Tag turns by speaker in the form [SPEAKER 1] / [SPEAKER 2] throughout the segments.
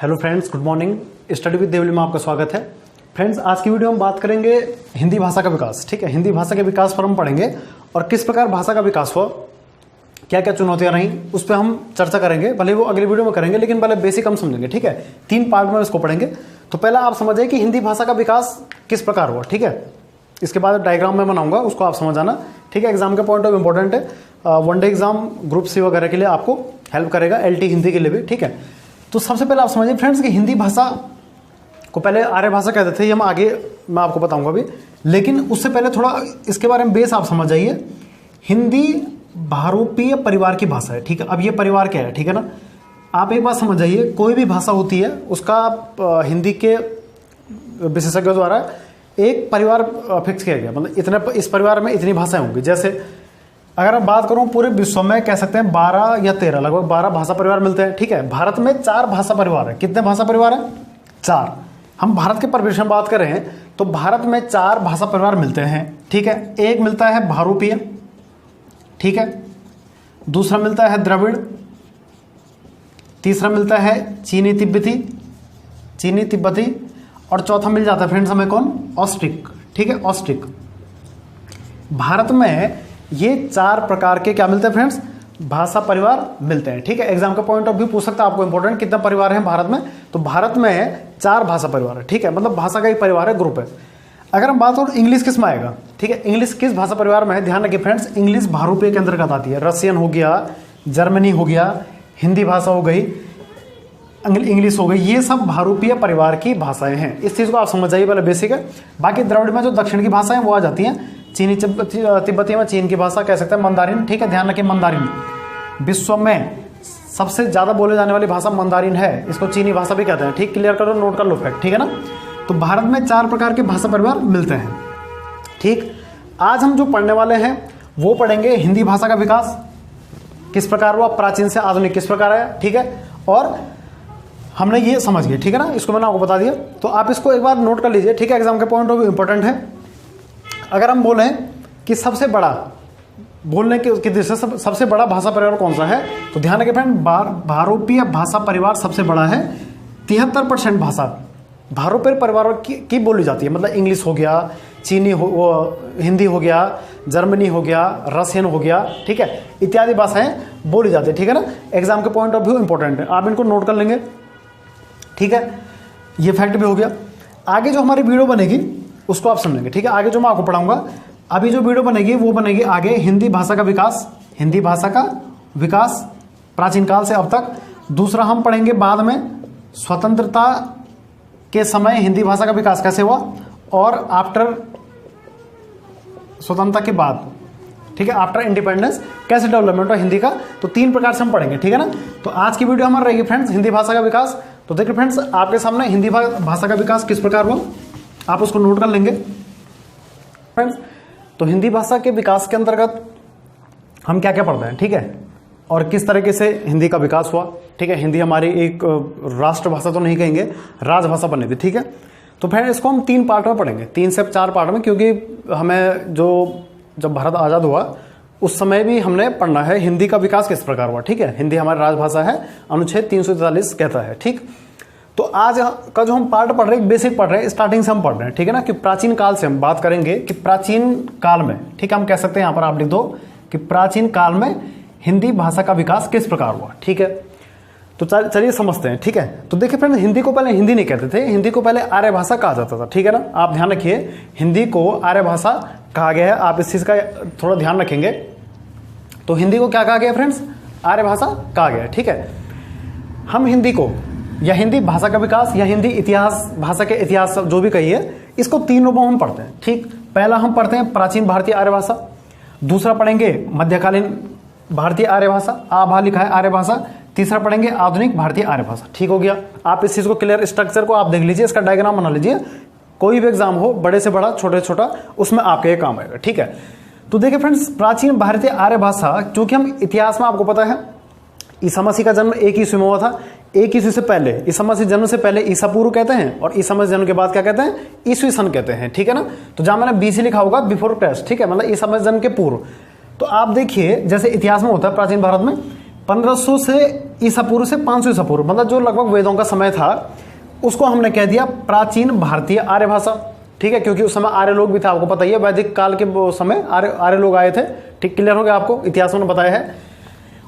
[SPEAKER 1] Hello friends, good morning. Study with Devli में आपका स्वागत है। फ्रेंड्स, आज की वीडियो हम बात करेंगे हिंदी भाषा का विकास। ठीक है, हिंदी भाषा के विकास पर हम पढ़ेंगे और किस प्रकार भाषा का विकास हुआ, क्या क्या चुनौतियां रहीं, उस पर हम चर्चा करेंगे। भले वो अगली वीडियो में करेंगे, लेकिन पहले बेसिक हम समझेंगे। ठीक है, 3 पार्ट में इसको पढ़ेंगे। तो पहला आप समझिए कि हिंदी भाषा का विकास किस प्रकार हुआ। ठीक है, इसके बाद डायग्राम में बनाऊंगा, उसको आप समझ आना। ठीक है, एग्जाम के पॉइंट ऑफ इंपॉर्टेंट है। वनडे एग्जाम ग्रुप सी वगैरह के लिए आपको हेल्प करेगा, LT हिंदी के लिए भी। ठीक है, तो सबसे पहले आप समझिए फ्रेंड्स कि हिंदी भाषा को पहले आर्य भाषा कहते थे। ये हम आगे मैं आपको बताऊंगा अभी, लेकिन उससे पहले थोड़ा इसके बारे में बेस आप समझ जाइए। हिंदी बहुरूपीय परिवार की भाषा है। ठीक है, अब ये परिवार क्या है, ठीक है ना। आप एक बात समझ जाइए, कोई भी भाषा होती है उसका हिंदी के विशेषज्ञों द्वारा एक परिवार फिक्स किया गया, मतलब इतने इस परिवार में इतनी भाषाएं होंगी। जैसे अगर मैं बात करूं पूरे विश्व में कह सकते हैं 12 या 13 लगभग 12 भाषा परिवार मिलते हैं। ठीक है, भारत में 4 भाषा परिवार है। कितने भाषा परिवार है? 4। हम भारत के परिवेश में बात कर रहे हैं तो भारत में 4 भाषा परिवार मिलते हैं। ठीक है, एक मिलता है बहुरूपीय, ठीक है, दूसरा मिलता है द्रविड़, तीसरा मिलता है चीनी तिब्बती, और चौथा मिल जाता है फ्रेंड्स हमें कौन? ऑस्ट्रिक। ठीक है, ऑस्ट्रिक। भारत में ये 4 प्रकार के क्या मिलते हैं फ्रेंड्स? भाषा परिवार मिलते हैं। ठीक है, एग्जाम का पॉइंट ऑफ व्यू पूछ सकता है आपको इंपॉर्टेंट, कितना परिवार है भारत में? तो भारत में 4 भाषा परिवार है। ठीक है, मतलब भाषा का एक परिवार है, ग्रुप है। अगर हम बात करें इंग्लिश किस में आएगा, ठीक है, इंग्लिश किस भाषा परिवार में है? ध्यान रखिए फ्रेंड्स, इंग्लिश बहुरूपीय के अंतर्गत आती है। रशियन हो गया, जर्मनी हो गया, हिंदी भाषा हो गई, इंग्लिश हो गई, ये सब बहुरूपीय परिवार की भाषाएं हैं। इस चीज़ को आप समझ जाइए, पहले बेसिक है। बाकी द्रविड़ में जो दक्षिण की भाषाएं वो आ जाती हैं। चीनी तिब्बती में चीन की भाषा कह सकते हैं, मंदारिन। ठीक है, ध्यान रखिए मंदारिन विश्व में सबसे ज़्यादा बोले जाने वाली भाषा मंदारिन है। इसको चीनी भाषा भी कहते हैं। ठीक, क्लियर करो, नोट कर लो फैक्ट। ठीक है ना, तो भारत में 4 प्रकार के भाषा परिवार मिलते हैं। ठीक, आज हम जो पढ़ने वाले हैं वो पढ़ेंगे हिंदी भाषा का विकास किस प्रकार हुआ, प्राचीन से आधुनिक किस प्रकार है। ठीक है, और हमने ये समझ गए। ठीक है ना, इसको मैंने आपको बता दिया, तो आप इसको एक बार नोट कर लीजिए। ठीक है, एग्जाम के पॉइंट ऑफ व्यू इंपॉर्टेंट है। अगर हम बोलें कि सबसे बड़ा बोलने की दृष्टि से सबसे बड़ा भाषा परिवार कौन सा है, तो ध्यान रखिए फ्रेंड, बहुरूपीय भाषा परिवार सबसे बड़ा है। 73% भाषा बहुरूपीय परिवारों की बोली जाती है। मतलब इंग्लिश हो गया, हिंदी हो गया, जर्मनी हो गया, रशियन हो गया, ठीक है, इत्यादि भाषाएं बोली जाती है। ठीक है ना, एग्जाम के पॉइंट ऑफ व्यू इंपॉर्टेंट है, आप इनको नोट कर लेंगे। ठीक है, ये फैक्ट भी हो गया। आगे जो हमारी वीडियो बनेगी उसको आप समझेंगे। ठीक है, आगे जो मैं आपको पढ़ाऊंगा, अभी जो वीडियो बनेगी वो बनेगी आगे हिंदी भाषा का विकास, हिंदी भाषा का विकास प्राचीन काल से अब तक। दूसरा हम पढ़ेंगे बाद में स्वतंत्रता के समय हिंदी भाषा का विकास कैसे हुआ, और आफ्टर स्वतंत्रता के बाद, ठीक है, आफ्टर इंडिपेंडेंस कैसे डेवलपमेंट हुआ हिंदी का। तो 3 प्रकार से हम पढ़ेंगे। ठीक है ना, तो आज की वीडियो हमारी रहेगी फ्रेंड्स हिंदी भाषा का विकास। तो देखिए फ्रेंड्स, आपके सामने हिंदी भाषा का विकास किस प्रकार हुआ, आप उसको नोट कर लेंगे फ्रेंड्स। तो हिंदी भाषा के विकास के अंतर्गत हम क्या क्या पढ़ते हैं, ठीक है, और किस तरीके से हिंदी का विकास हुआ। ठीक है, हिंदी हमारी एक राष्ट्रभाषा तो नहीं कहेंगे, राजभाषा बनी थी। ठीक है, तो फिर इसको हम 3 पार्ट में पढ़ेंगे, 3 से 4 पार्ट में, क्योंकि हमें जब भारत आज़ाद हुआ उस समय भी हमने पढ़ना है हिंदी का विकास किस प्रकार हुआ। ठीक है, हिंदी हमारी राजभाषा है, अनुच्छेद 343 कहता है। ठीक, तो आज का जो हम पार्ट पढ़ रहे हैं, बेसिक पढ़ रहे हैं, स्टार्टिंग से हम पढ़ रहे हैं। ठीक है ना, कि प्राचीन काल से हम बात करेंगे कि प्राचीन काल में, ठीक है, हम कह सकते हैं, यहाँ पर आप लिख दो कि प्राचीन काल में हिंदी भाषा का विकास किस प्रकार हुआ। ठीक है, तो चलिए समझते हैं। ठीक है, तो देखिए फ्रेंड्स, हिंदी को पहले हिंदी नहीं कहते थे, हिंदी को पहले आर्य भाषा कहा जाता था। ठीक है ना, आप ध्यान रखिए, हिंदी को आर्य भाषा कहा गया है, आप इस चीज़ का थोड़ा ध्यान रखेंगे। तो हिंदी को क्या कहा गया फ्रेंड्स? आर्य भाषा कहा गया है। ठीक है, हम हिंदी को या हिंदी भाषा का विकास या हिंदी इतिहास, भाषा के इतिहास जो भी कहिए, इसको 3 रूपों में हम पढ़ते हैं। ठीक, पहला हम पढ़ते हैं प्राचीन भारतीय आर्य भाषा, दूसरा पढ़ेंगे मध्यकालीन भारतीय आर्य भाषा, आभा लिखा है आर्य भाषा, तीसरा पढ़ेंगे आधुनिक भारतीय आर्य भाषा। ठीक हो गया, आप इस चीज को क्लियर, स्ट्रक्चर को आप देख लीजिए, इसका डायग्राम बना लीजिए। कोई भी एग्जाम हो, बड़े से बड़ा, छोटे से छोटा, उसमें आपके ये काम आएगा। ठीक है, तो देखिए फ्रेंड्स, प्राचीन भारतीय आर्य भाषा, क्योंकि हम इतिहास में आपको पता है ईसा मसीह का जन्म 1 ईस्वी में हुआ था। 1 ईस्वी से पहले, ईसा मसीह जन्म से पहले ईसा पूर्व कहते हैं, और ईसा मसीह जन्म के बाद क्या कहते हैं? ईस्वी सन कहते हैं। ठीक है ना, तो जहां मैंने BC लिखा होगा, बिफोर क्राइस्ट, ठीक है, मतलब ईसा मसीह जन्म के पूर्व। तो आप देखिए, जैसे इतिहास में होता है प्राचीन भारत में 1500 से ईसा पूर्व से 500 ईसा पूर्व, मतलब जो लगभग वेदों का समय था उसको हमने कह दिया प्राचीन भारतीय आर्य भाषा। ठीक है, क्योंकि उस समय आर्य लोग भी थे, आपको पता ही है, वैदिक काल के समय आर्य लोग आए थे। ठीक, क्लियर हो गया, आपको इतिहास में बताया है।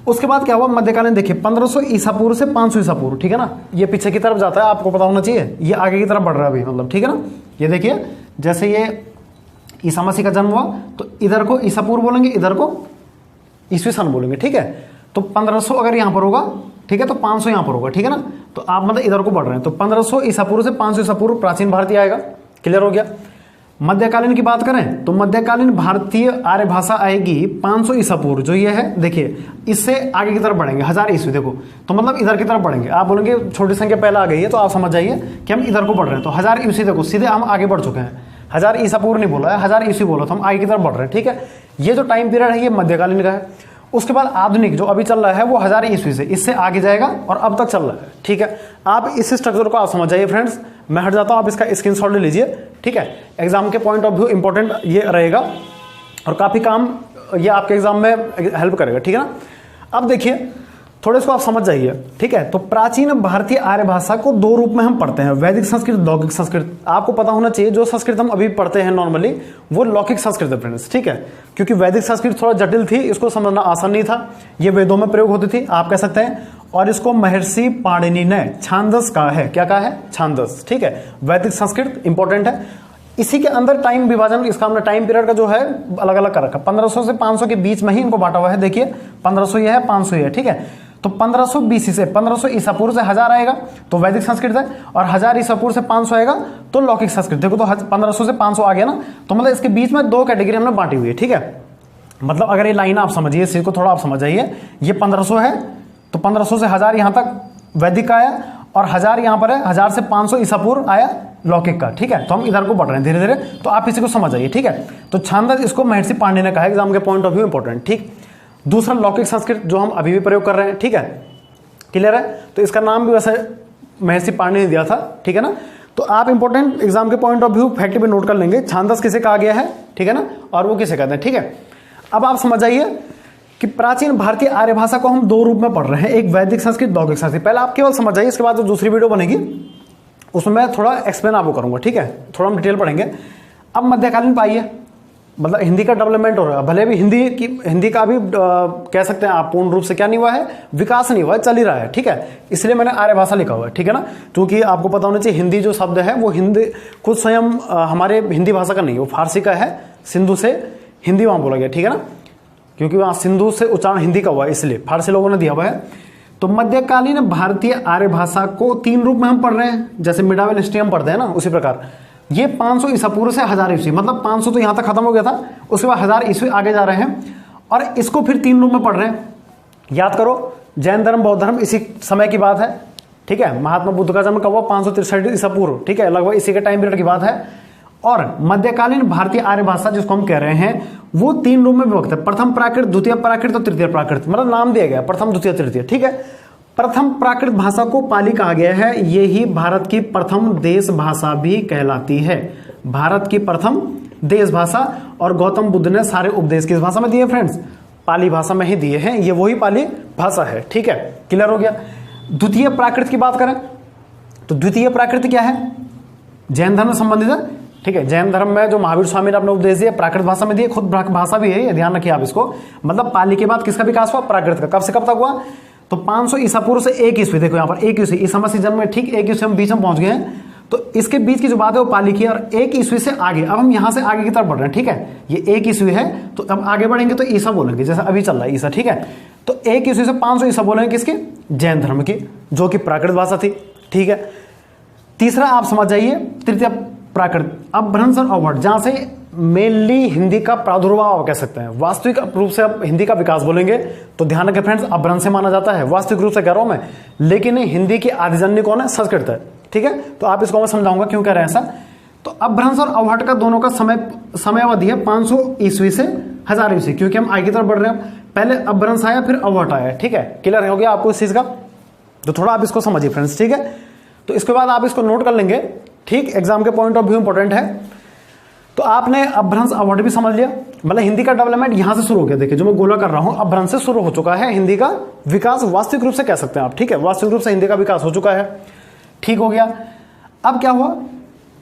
[SPEAKER 1] उसके बाद क्या हुआ, मध्यकालीन देखिए 1500 ईसा पूर्व से 500 ईसा पूर्व, ठीक है ना, ये पीछे की तरफ जाता है, आपको पता होना चाहिए, ये आगे की तरफ बढ़ रहा है अभी, मतलब ठीक है ना। ये देखिए जैसे ये ईसा मसीह का जन्म हुआ तो इधर को ईसा पूर्व बोलेंगे, इधर को ईसवी सन बोलेंगे। ठीक है, तो 1500 अगर यहाँ पर होगा, ठीक है, तो 500 यहाँ पर होगा। ठीक है ना, तो आप मतलब इधर को बढ़ रहे हैं, तो 1500 ईसा पूर्व से 500 ईसा पूर्व प्राचीन भारतीय आएगा। क्लियर हो गया। मध्यकालीन की बात करें तो मध्यकालीन भारतीय आर्य भाषा आएगी 500 ईसा पूर्व, जो ये है देखिए, इससे आगे की तरफ बढ़ेंगे 1000 ईस्वी, देखो तो मतलब इधर की तरफ बढ़ेंगे। आप बोलेंगे छोटी संख्या पहले आ गई है, तो आप समझ जाइए कि हम इधर को बढ़ रहे हैं, तो 1000 ईस्वी देखो सीधे हम आगे बढ़ चुके हैं। 1000 ईसा पूर्व नहीं बोला है, 1000 ईस्वी बोला, तो हम आगे की तरफ बढ़ रहे हैं। ठीक है, ये जो टाइम पीरियड है ये मध्यकालीन का है। उसके बाद आधुनिक जो अभी चल रहा है वो 1000 ईस्वी से इससे आगे जाएगा और अब तक चल रहा है। ठीक है, आप इस स्ट्रक्चर को आप समझ जाइए फ्रेंड्स। मैं हट जाता हूं, आप इसका स्क्रीनशॉट ले लीजिए। ठीक है, एग्जाम के पॉइंट ऑफ व्यू इंपॉर्टेंट ये रहेगा और काफी काम ये आपके एग्जाम में हेल्प करेगा। ठीक है ना, अब देखिए थोड़े इसको आप समझ जाइए। ठीक है, तो प्राचीन भारतीय आर्य भाषा को दो रूप में हम पढ़ते हैं, वैदिक संस्कृत, लौकिक संस्कृत। आपको पता होना चाहिए जो संस्कृत हम अभी पढ़ते हैं नॉर्मली वो लौकिक संस्कृत है फ्रेंड्स। ठीक है, क्योंकि वैदिक संस्कृत थोड़ा जटिल थी, इसको समझना आसान नहीं था, ये वेदों में प्रयोग होती थी, आप कह सकते हैं। और इसको महर्षि पाणिनि ने छांदस कहा है। क्या कहा है? छांदस। ठीक है, वैदिक संस्कृत इंपॉर्टेंट है। इसी के अंदर टाइम विभाजन, इसका हमने टाइम पीरियड का जो है अलग अलग कर रखा। 1500 से 500 के बीच में ही इनको बांटा हुआ है। देखिए 1500 ये है, 500 ये है। ठीक है, तो 1500 BC से 1500 ईसा पूर्व से 1000 आएगा तो वैदिक संस्कृत है, और 1000 ईसा पूर्व से 500 आएगा तो लौकिक संस्कृत। देखो तो 1500 से 500 आ गया ना, तो मतलब इसके बीच में दो कैटेगरी हमने बांटी हुई है। ठीक है, मतलब अगर ये लाइन आप समझिए, इस चीज को थोड़ा आप समझ जाइए, ये 1500 है तो 1500 से 1000 यहां तक वैदिक का आया, और 1000 यहां पर है, 1000 से 500 ईसा पूर्व आया लौकिक का। ठीक है, तो हम इधर को बढ़ रहे हैं धीरे धीरे, तो आप इसी को समझ जाइए। ठीक है, तो छांदस इसको महर्षि पांडे ने कहा, एग्जाम के पॉइंट ऑफ व्यू इंपॉर्टेंट। ठीक, दूसरा लौकिक संस्कृत जो हम अभी भी प्रयोग कर रहे हैं। ठीक है, क्लियर है, तो इसका नाम भी वैसे महर्षि पांडे ने दिया था। ठीक है ना, तो आप इंपॉर्टेंट एग्जाम के पॉइंट ऑफ व्यू फैक्ट भी नोट कर लेंगे, छांदस किसे कहा गया है। ठीक है ना, और वो किसे कहते हैं। ठीक है, अब आप समझ जाइए कि प्राचीन भारतीय आर्य भाषा को हम दो रूप में पढ़ रहे हैं, एक वैदिक संस्कृत, लौकिक संस्कृत। पहले आप केवल समझ जाइए, इसके बाद जो दूसरी वीडियो बनेगी उसमें मैं थोड़ा एक्सप्लेन आपको करूंगा। ठीक है, थोड़ा हम डिटेल पढ़ेंगे। अब मध्यकालीन पाइए, मतलब हिंदी का डेवलपमेंट हो रहा है, भले भी हिंदी का भी कह सकते हैं आप पूर्ण रूप से क्या नहीं हुआ है, विकास नहीं हुआ है, चल ही रहा है। ठीक है, इसलिए मैंने आर्य भाषा लिखा हुआ है। ठीक है ना, क्योंकि आपको पता होना चाहिए हिंदी जो शब्द है वो हिंदी खुद स्वयं हमारे हिंदी भाषा का नहीं है, वो फारसी का है, सिंधु से हिंदी वहां बोला गया। ठीक है ना, क्योंकि वहां सिंधु से उच्चारण हिंदी का हुआ है, इसलिए फारसी लोगों ने दिया हुआ है। तो मध्यकालीन भारतीय आर्य भाषा को तीन रूप में हम पढ़ रहे हैं, जैसे मिडावेल हिस्ट्री हम पढ़ते हैं ना, उसी प्रकार ये 500 ईसा पूर्व से 1000 ईस्वी, मतलब 500 तो यहां तक खत्म हो गया था, उसके बाद 1000 ईस्वी आगे जा रहे हैं, और इसको फिर तीन रूप में पढ़ रहे हैं। याद करो, जैन धर्म, बौद्ध धर्म इसी समय की बात है। ठीक है, महात्मा बुद्ध का जन्म कब हुआ? 563 ईसा पूर्व। ठीक है, लगभग इसी के टाइम पीरियड की बात है। और मध्यकालीन भारतीय आर्य भाषा जिसको हम कह रहे हैं वो तीन रूप में विभक्त है, प्रथम प्राकृत, द्वितीय प्राकृत और तृतीय प्राकृत, मतलब नाम दिया गया प्रथम, द्वितीय, तृतीय। ठीक है, प्रथम प्राकृत भाषा को पाली कहा गया है, यही भारत की प्रथम देश भाषा भी कहलाती है। भारत की प्रथम देश भाषा, और गौतम बुद्ध ने सारे उपदेश किस भाषा में दिए फ्रेंड्स? पाली भाषा में ही दिए हैं, ये वही पाली भाषा है। ठीक है, क्लियर हो गया। द्वितीय प्राकृत की बात करें तो द्वितीय प्राकृत क्या है? जैन धर्म से संबंधित है। ठीक है, जैन धर्म में जो महावीर स्वामी ने अपने उपदेश दिए प्राकृत भाषा में दिए, खुद भाषा भी है, ये ध्यान रखिए आप इसको। मतलब पाली के बाद किसका विकास हुआ? प्राकृत का। कब से कब तक हुआ? तो 500 ईसा पूर्व से 1 ईस्वी, देखो यहाँ पर 1 ईस्वी, ईसा मसीह जन्म में ठीक 1 ईस्वी हम बीच में पहुंच गए हैं, तो इसके बीच की जो बात है वो पाली की, और 1 ईस्वी से आगे, अब हम यहां से आगे की तरफ बढ़ रहे हैं। ठीक है, ये 1 ईस्वी है, तो अब आगे बढ़ेंगे तो ईसा बोलेंगे, जैसा अभी चल रहा है ईसा। ठीक है, तो 1 ईस्वी से 500 ईसा बोलेंगे किसकी? जैन धर्म की, जो कि प्राकृत भाषा थी। ठीक है, तीसरा आप समझ जाइए तृतीय प्राकृत, अपभ्रंश और अवहट, जहां से मेनली हिंदी का प्रादुर्भाव कह सकते हैं। वास्तविक रूप से अब हिंदी का विकास बोलेंगे तो ध्यान रखें फ्रेंड्स, अपभ्रंश से माना जाता है, वास्तविक रूप से कह रहा हूं मैं, लेकिन हिंदी की आदिजन्य कौन है? संस्कृत है। ठीक है, तो आप इसको मैं समझाऊंगा क्यों कह रहे हैं ऐसा। तो अपभ्रंश और अवहट का दोनों का समय अवधि है 500 ईस्वी से 1000 ईस्वी, क्योंकि हम आगे की तरफ बढ़ रहे हैं। पहले अपभ्रंश आया, फिर अवहट आया। ठीक है, क्लियर हो गया आपको इस चीज का? तो थोड़ा आप इसको समझिए फ्रेंड्स। ठीक है, तो इसके बाद आप इसको नोट कर लेंगे। ठीक, एग्जाम के पॉइंट ऑफ व्यू इंपॉर्टेंट है। तो आपने अपभ्रंश अवहट भी समझ लिया, मतलब हिंदी का डेवलपमेंट यहां से शुरू हो गया। देखिए जो मैं गोला कर रहा हूं अपभ्रंश से शुरू हो चुका है हिंदी का विकास, वास्तविक रूप से कह सकते हैं आप, ठीक है, वास्तविक रूप से हिंदी का विकास हो चुका है, ठीक हो गया। अब क्या हुआ,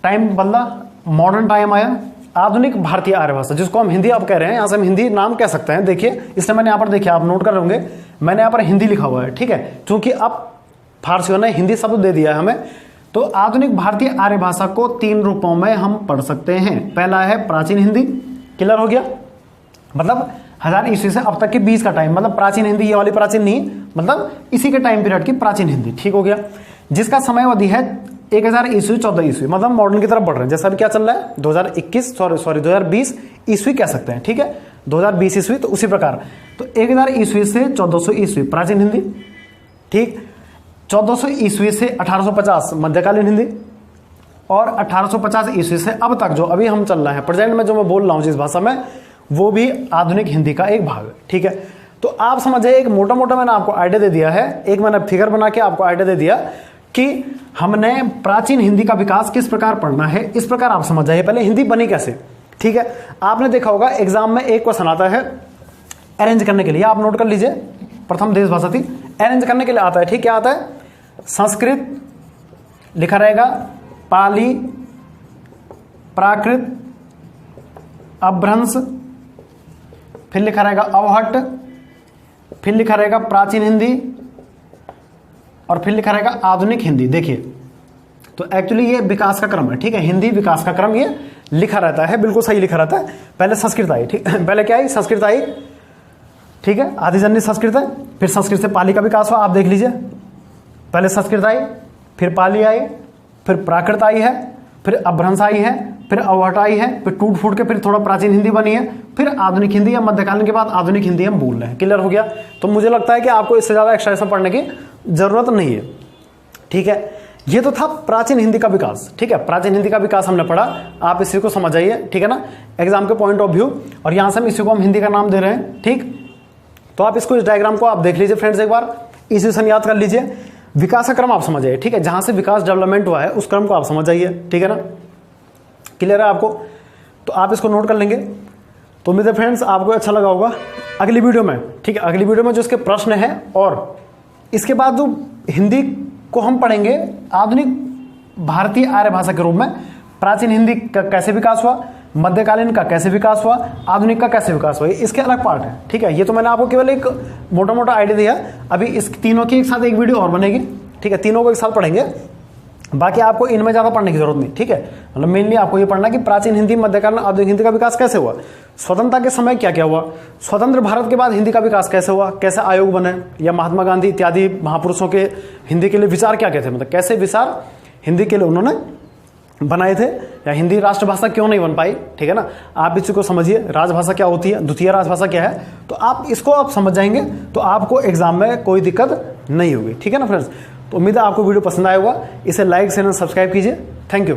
[SPEAKER 1] टाइम बदला, मॉडर्न टाइम आया, आधुनिक भारतीय आर्य भाषा जिसको हम हिंदी अब कह रहे हैं, यहां से हम हिंदी नाम कह सकते हैं। देखिए इसलिए मैंने यहां पर, देखिए आप नोट कर रहे होंगे, मैंने यहां पर हिंदी लिखा हुआ है, ठीक है, क्योंकि अब फारसियों ने हिंदी शब्द दे दिया है हमें। तो आधुनिक भारतीय आर्य भाषा को 3 रूपों में हम पढ़ सकते हैं। पहला है प्राचीन हिंदी, क्लियर हो गया, मतलब 1000 ईस्वी से अब तक के 20 का टाइम, मतलब प्राचीन हिंदी, ये वाली प्राचीन नहीं, मतलब इसी के टाइम पीरियड की प्राचीन हिंदी, ठीक हो गया, जिसका समय अवधि है 1000 ईस्वी 14 ईस्वी, मतलब मॉडर्न की तरफ बढ़ रहे हैं। जैसा भी क्या चल रहा है 2020 ईस्वी कह सकते हैं, ठीक है, 2020 ईस्वी, तो उसी प्रकार तो 1000 ईस्वी से 1400 ईस्वी प्राचीन हिंदी, ठीक, 1400 ईस्वी से 1850 मध्यकालीन हिंदी, और 1850 ईस्वी से अब तक जो अभी हम चल रहे हैं प्रेजेंट में जो मैं बोल रहा हूं जिस भाषा में, वो भी आधुनिक हिंदी का एक भाग है, ठीक है। तो आप समझिए एक मोटा मोटा मैंने आपको आइडिया दे दिया है, एक मैंने फिगर बना के आपको आइडिया दे दिया कि हमने प्राचीन हिंदी का विकास किस प्रकार पढ़ना है, इस प्रकार आप समझ जाइए पहले हिंदी बनी कैसे, ठीक है। आपने देखा होगा एग्जाम में एक क्वेश्चन आता है अरेंज करने के लिए, आप नोट कर लीजिए, प्रथम देश भाषा थी, अरेंज करने के लिए आता है, ठीक, क्या आता है, संस्कृत लिखा रहेगा, पाली, प्राकृत, अपभ्रंश, फिर लिखा रहेगा अवहट्ट, फिर लिखा रहेगा प्राचीन हिंदी, और फिर लिखा रहेगा आधुनिक हिंदी। देखिए तो एक्चुअली ये विकास का क्रम है, ठीक है, हिंदी विकास का क्रम ये लिखा रहता है, बिल्कुल सही लिखा रहता है। पहले संस्कृत आई, ठीक, पहले क्या आई, संस्कृत आई, ठीक है, आदिजन्य संस्कृत है, फिर संस्कृत से पाली का विकास हुआ, आप देख लीजिए, पहले संस्कृत आई, फिर पाली आई, फिर प्राकृत आई है, फिर अपभ्रंश आई है, फिर अवहट आई है, फिर टूट फूट के फिर थोड़ा प्राचीन हिंदी बनी है, फिर आधुनिक हिंदी या मध्यकालीन के बाद आधुनिक हिंदी हम बोल रहे हैं, क्लियर हो गया। तो मुझे लगता है कि आपको इससे ज्यादा एक्स्ट्रा इसमें पढ़ने की जरूरत नहीं है, ठीक है। ये तो था प्राचीन हिंदी का विकास, ठीक है, प्राचीन हिंदी का विकास हमने पढ़ा, आप इसी को समझ आइए, ठीक है ना, एग्जाम के पॉइंट ऑफ व्यू, और यहां से हम इसी को हम हिंदी का नाम दे रहे हैं, ठीक। तो आप इसको, इस डायग्राम को आप देख लीजिए फ्रेंड्स, एक बार इसी से याद कर लीजिए, विकास का क्रम आप समझ आइए, ठीक है, जहां से विकास डेवलपमेंट हुआ है उस क्रम को आप समझ आइए, ठीक है ना, क्लियर है आपको। तो आप इसको नोट कर लेंगे। तो उम्मीद है फ्रेंड्स आपको अच्छा लगा होगा। अगली वीडियो में, ठीक है, अगली वीडियो में जो इसके प्रश्न है और इसके बाद जो हिंदी को हम पढ़ेंगे आधुनिक भारतीय आर्य भाषा के रूप में, प्राचीन हिंदी का कैसे विकास हुआ, मध्यकालीन का कैसे विकास हुआ, आधुनिक का कैसे विकास हुआ, इसके अलग पार्ट है, ठीक है। ये तो मैंने आपको केवल एक मोटा मोटा आइडिया दिया, अभी इस तीनों की एक साथ एक वीडियो और बनेगी, ठीक है, तीनों को एक साथ पढ़ेंगे, बाकी आपको इनमें ज़्यादा पढ़ने की जरूरत नहीं, ठीक है। मतलब मेनली आपको ये पढ़ना कि प्राचीन हिंदी, मध्यकालीन, आधुनिक हिंदी का विकास कैसे हुआ, स्वतंत्रता के समय क्या क्या हुआ, स्वतंत्र भारत के बाद हिंदी का विकास कैसे हुआ, कैसे आयोग बने, या महात्मा गांधी इत्यादि महापुरुषों के हिंदी के लिए विचार क्या क्या थे, मतलब कैसे विचार हिंदी के लिए उन्होंने बनाए थे, या हिंदी राष्ट्रभाषा क्यों नहीं बन पाई, ठीक है ना। आप इसी को समझिए, राजभाषा क्या होती है, द्वितीय राजभाषा क्या है, तो आप इसको आप समझ जाएंगे तो आपको एग्जाम में कोई दिक्कत नहीं होगी, ठीक है ना फ्रेंड्स। तो उम्मीद है आपको वीडियो पसंद आया होगा, इसे लाइक शेयर सब्सक्राइब कीजिए, थैंक यू।